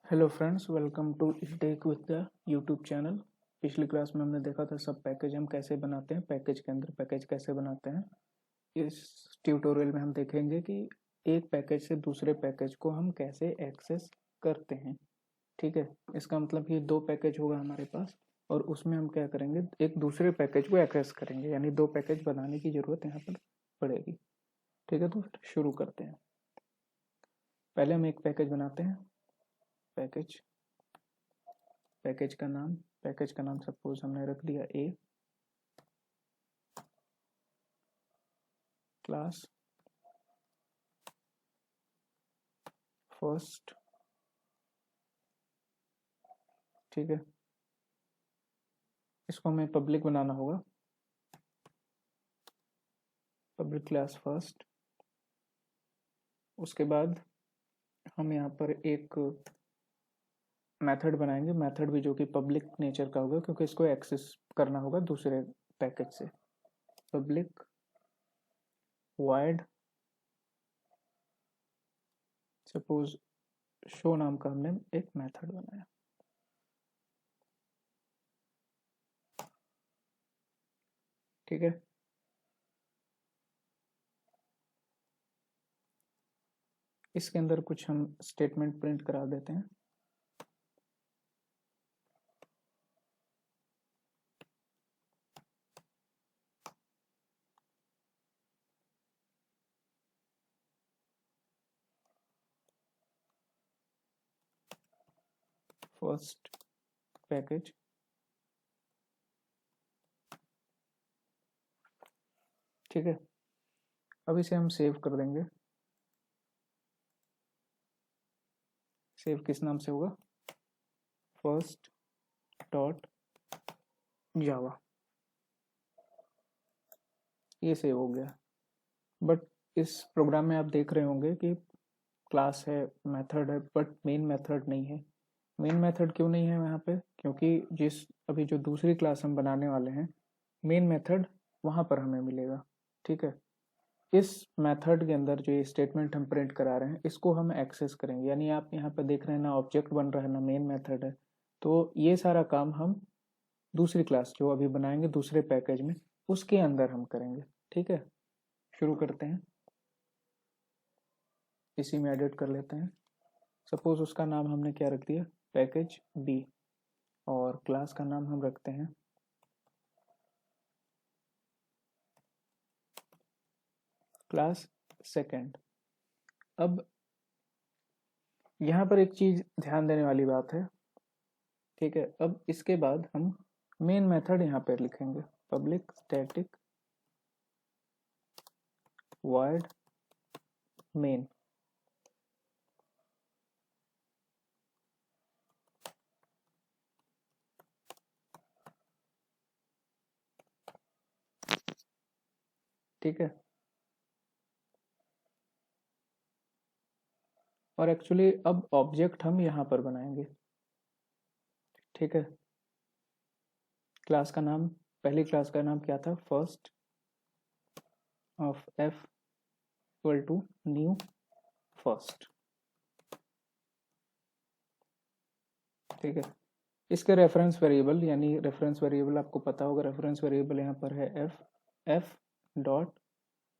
Hello friends, welcome to tech with the YouTube channel. पिछली class में हमने देखा था सब पैकेज हम कैसे बनाते हैं, पैकेज के अंदर पैकेज कैसे बनाते हैं। इस ट्यूटोरियल में हम देखेंगे कि एक पैकेज से दूसरे पैकेज को हम कैसे एक्सेस करते हैं। ठीक है, इसका मतलब कि दो पैकेज होगा हमारे पास और उसमें हम क्या करेंगे, एक दूसरे पैकेज को एक्सेस करेंगे, यानी दो पैकेज बनाने की जरूरत यहाँ पर पड़ेगी। ठीक है, तो शुरू करते हैं। पहले हम एक पैकेज बनाते हैं। पैकेज का नाम सपोज हमने रख दिया ए क्लास फर्स्ट। ठीक है, इसको हमें पब्लिक बनाना होगा, पब्लिक क्लास फर्स्ट। उसके बाद हम यहाँ पर एक मेथड बनाएंगे, मेथड भी जो कि पब्लिक नेचर का होगा क्योंकि इसको एक्सेस करना होगा दूसरे पैकेज से। पब्लिक वाइड सपोज शो नाम का हमने एक मेथड बनाया। ठीक है, इसके अंदर कुछ हम स्टेटमेंट प्रिंट करा देते हैं। फर्स्ट पैकेज, ठीक है। अब इसे हम सेव कर देंगे। सेव किस नाम से होगा, फर्स्ट डॉट जावा। ये सेव हो गया। बट इस प्रोग्राम में आप देख रहे होंगे कि क्लास है, मेथड है, बट मेन मेथड नहीं है। मेन मेथड क्यों नहीं है यहाँ पे, क्योंकि अभी जो दूसरी क्लास हम बनाने वाले हैं, मेन मेथड वहाँ पर हमें मिलेगा। ठीक है, इस मेथड के अंदर जो ये स्टेटमेंट हम प्रिंट करा रहे हैं इसको हम एक्सेस करेंगे। यानी आप यहाँ पे देख रहे हैं ना ऑब्जेक्ट बन रहा है ना मेन मेथड है, तो ये सारा काम हम दूसरी क्लास जो अभी बनाएंगे दूसरे पैकेज में उसके अंदर हम करेंगे। ठीक है, शुरू करते हैं। इसी में एडिट कर लेते हैं। सपोज उसका नाम हमने क्या रख दिया, पैकेज बी, और क्लास का नाम हम रखते हैं क्लास सेकेंड। अब यहाँ पर एक चीज ध्यान देने वाली बात है। ठीक है, अब इसके बाद हम मेन मेथड यहाँ पर लिखेंगे, पब्लिक स्टैटिक वॉइड मेन। ठीक है, और एक्चुअली अब ऑब्जेक्ट हम यहाँ पर बनाएंगे। ठीक है, क्लास का नाम, पहली क्लास का नाम क्या था, first of F equal to new first. ठीक है, इसके रेफरेंस वेरिएबल, यानी रेफरेंस वेरिएबल आपको पता होगा, रेफरेंस वेरिएबल यहाँ पर है एफ डॉट,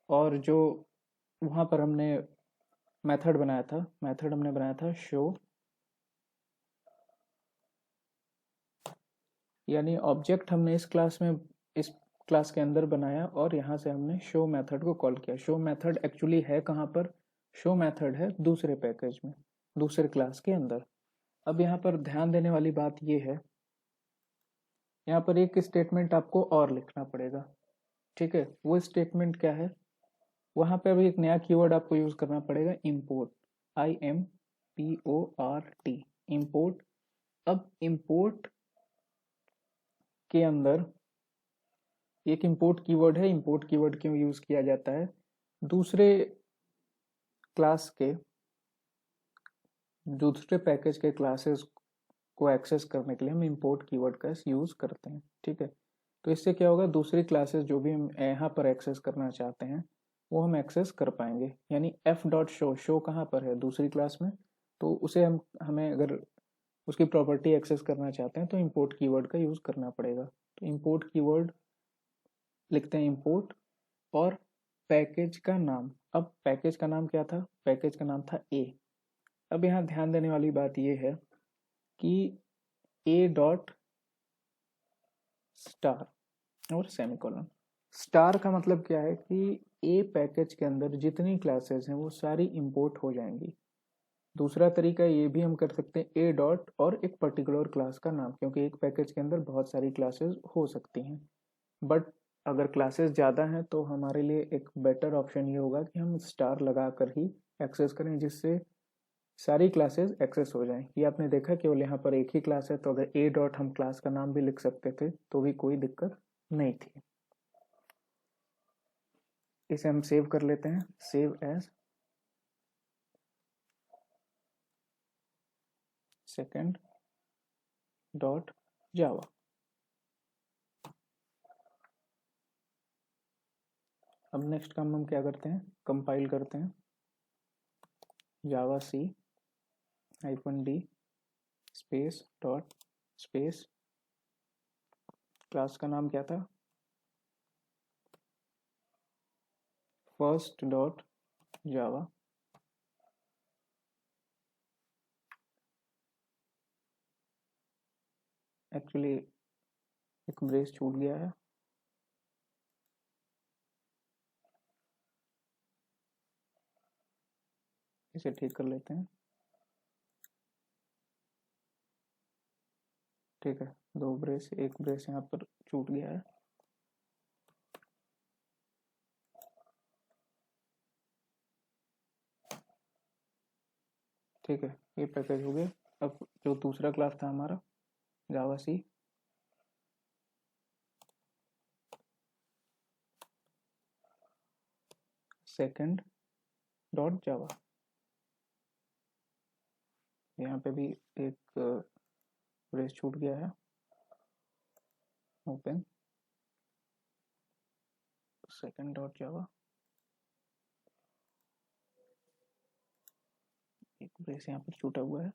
और जो वहाँ पर हमने मेथड बनाया था, मेथड हमने बनाया था शो, यानी ऑब्जेक्ट हमने इस क्लास के अंदर बनाया और यहाँ से हमने शो मेथड को कॉल किया। शो मेथड एक्चुअली है कहाँ पर, शो मेथड है दूसरे पैकेज में, दूसरे क्लास के अंदर। अब यहाँ पर ध्यान देने वाली बात ये है, यहाँ पर एक स्टेटमेंट आपको और लिखना पड़ेगा। ठीक है, वो स्टेटमेंट क्या है, वहां पे अभी एक नया कीवर्ड आपको यूज करना पड़ेगा, इम्पोर्ट, IMPORT, इम्पोर्ट। अब इम्पोर्ट के अंदर एक इम्पोर्ट कीवर्ड है। इम्पोर्ट कीवर्ड क्यों यूज किया जाता है, दूसरे क्लास के, दूसरे पैकेज के क्लासेस को एक्सेस करने के लिए हम इम्पोर्ट कीवर्ड का यूज करते हैं। ठीक है, तो इससे क्या होगा, दूसरी क्लासेस जो भी हम यहाँ पर एक्सेस करना चाहते हैं वो हम एक्सेस कर पाएंगे। यानी एफ डॉट शो, शो कहाँ पर है, दूसरी क्लास में, तो उसे हमें अगर उसकी प्रॉपर्टी एक्सेस करना चाहते हैं तो इंपोर्ट कीवर्ड का यूज़ करना पड़ेगा। तो इंपोर्ट कीवर्ड लिखते हैं इंपोर्ट और पैकेज का नाम। अब पैकेज का नाम क्या था? पैकेज का नाम था ए। अब यहाँ ध्यान देने वाली बात ये है कि ए डॉट स्टार और सेमीकोलन। स्टार का मतलब क्या है कि ए पैकेज के अंदर जितनी क्लासेस हैं वो सारी इंपोर्ट हो जाएंगी। दूसरा तरीका ये भी हम कर सकते हैं ए डॉट और एक पर्टिकुलर क्लास का नाम, क्योंकि एक पैकेज के अंदर बहुत सारी क्लासेस हो सकती हैं। बट अगर क्लासेस ज़्यादा हैं तो हमारे लिए एक बेटर ऑप्शन ये होगा कि हम स्टार लगा कर ही एक्सेस करें, जिससे सारी क्लासेस एक्सेस हो जाएं। ये आपने देखा केवल यहाँ पर एक ही क्लास है, तो अगर ए डॉट हम क्लास का नाम भी लिख सकते थे तो भी कोई दिक्कत नहीं थी। इसे हम सेव कर लेते हैं, save as second dot Java. अब नेक्स्ट काम हम क्या करते हैं, कंपाइल करते हैं। जावा सी -d space dot space, class का नाम क्या था? फर्स्ट डॉट जावा। एक्चुअली एक ब्रेस छूट गया है, इसे ठीक कर लेते हैं। ठीक है, दो ब्रेस, एक ब्रेस यहाँ पर छूट गया है। ठीक है, ये पैकेज हो गया। अब जो दूसरा क्लास था हमारा जावा सी सेकंड डॉट जावा, यहाँ पे भी एक ब्रेस छूट गया है। ओपन सेकंड डॉट जावा, एक ब्रेस यहाँ पर छूटा हुआ है।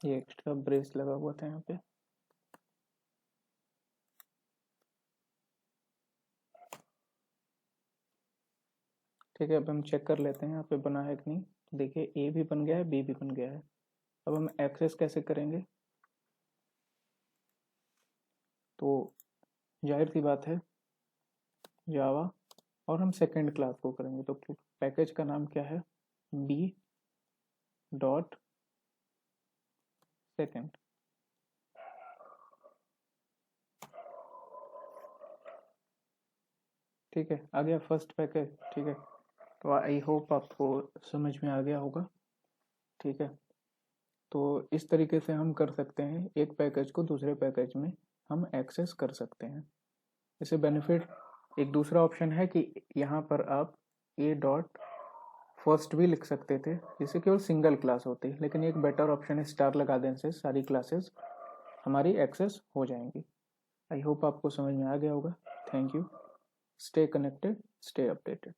ये एक्स्ट्रा ब्रेस लगा हुआ था यहाँ पे। ठीक है, अब हम चेक कर लेते हैं यहाँ पे बना है कि नहीं। तो देखिए ए भी बन गया है, बी भी बन गया है। अब हम एक्सेस कैसे करेंगे? तो जाहिर सी बात है जावा और हम सेकंड क्लास को करेंगे। तो पैकेज का नाम क्या है? B dot second. ठीक है, आ गया फर्स्ट पैकेज। ठीक है, तो आई होप आपको समझ में आ गया होगा। ठीक है, तो इस तरीके से हम कर सकते हैं, एक पैकेज को दूसरे पैकेज में हम एक्सेस कर सकते हैं। इसे बेनिफिट एक दूसरा ऑप्शन है कि यहाँ पर आप ए डॉट फर्स्ट भी लिख सकते थे, जिससे केवल सिंगल क्लास होती, लेकिन एक बेटर ऑप्शन है स्टार लगा देने से सारी क्लासेस हमारी एक्सेस हो जाएंगी। आई होप आपको समझ में आ गया होगा। Thank you. Stay connected, stay updated.